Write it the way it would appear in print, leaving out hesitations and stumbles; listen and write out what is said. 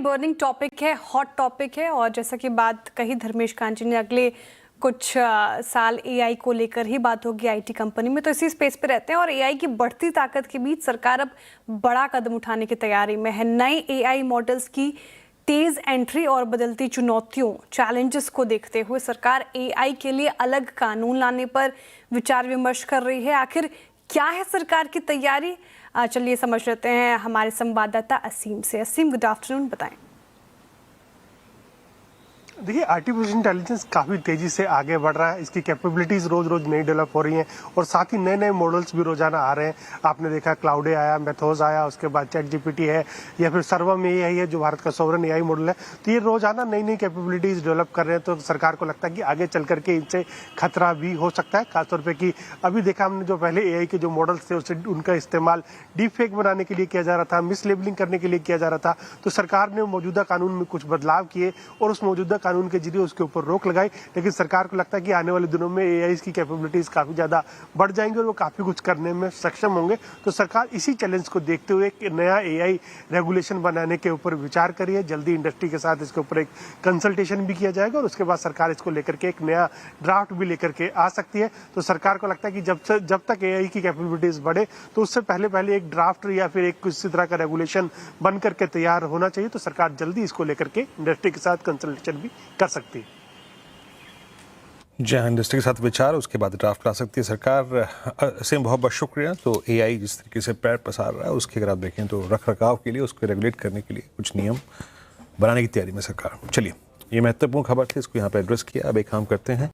Burning topic है, hot topic है और जैसा कि बात कही धर्मेश कांजी ने, अगले कुछ साल एआई को लेकर ही बात होगी आईटी कंपनी में। तो इसी स्पेस पे रहते हैं और एआई की बढ़ती ताकत के बीच सरकार अब बड़ा कदम उठाने की तैयारी में है। नए एआई मॉडल्स की तेज एंट्री और बदलती चुनौतियों, चैलेंजेस को देखते हुए सरकार एआई के लिए अलग कानून लाने पर विचार विमर्श कर रही है। आखिर क्या है सरकार की तैयारी, चलिए समझ लेते हैं हमारे संवाददाता असीम से। असीम, गुड आफ्टरनून, बताएं। देखिए, आर्टिफिशियल इंटेलिजेंस काफ़ी तेज़ी से आगे बढ़ रहा है। इसकी कैपेबिलिटीज़ रोज़ रोज़ नई डेवलप हो रही हैं और साथ ही नए नए मॉडल्स भी रोज़ाना आ रहे हैं। आपने देखा क्लाउडे आया, मेथोस आया, उसके बाद चैट जीपीटी है या फिर सर्वम एआई है जो भारत का सॉवरेन एआई मॉडल है। तो ये रोज़ाना नई नई कैपेबिलिटीज़ डेवलप कर रहे हैं। तो सरकार को लगता है कि आगे चल करके इनसे खतरा भी हो सकता है, खासतौर पर कि अभी देखा हमने जो पहले एआई के जो मॉडल्स थे उससे उनका इस्तेमाल डीप फेक बनाने के लिए किया जा रहा था, मिसलेबलिंग करने के लिए किया जा रहा था। तो सरकार ने मौजूदा कानून में कुछ बदलाव किए और उस मौजूदा कानून के जरिए उसके ऊपर रोक लगाई। लेकिन सरकार को लगता है कि आने वाले दिनों में एआई की कैपेबिलिटीज काफी ज्यादा बढ़ जाएंगी और वो काफी कुछ करने में सक्षम होंगे। तो सरकार इसी चैलेंज को देखते हुए एक नया एआई रेगुलेशन बनाने के ऊपर विचार करी है। जल्दी इंडस्ट्री के साथ इसके ऊपर एक कंसल्टेशन भी किया जाएगा और उसके बाद सरकार इसको लेकर के एक नया ड्राफ्ट भी लेकर के आ सकती है। तो सरकार को लगता है कि जब तक एआई की कैपेबिलिटीज बढ़े तो उससे पहले एक ड्राफ्ट या फिर एक किसी तरह का रेगुलेशन बन करके तैयार होना चाहिए। तो सरकार जल्दी इसको लेकर के इंडस्ट्री के साथ कंसल्टेशन भी कर सकती है। जी हाँ, इंडस्ट्री के साथ विचार, उसके बाद ड्राफ्ट ला सकती है सरकार। से बहुत बहुत शुक्रिया। तो एआई जिस तरीके से पैर पसार रहा है उसके अगर आप देखें तो रख रखाव के लिए, उसको रेगुलेट करने के लिए कुछ नियम बनाने की तैयारी में सरकार। चलिए, ये महत्वपूर्ण खबर थी, इसको यहाँ पर एड्रेस किया। अब एक काम करते हैं।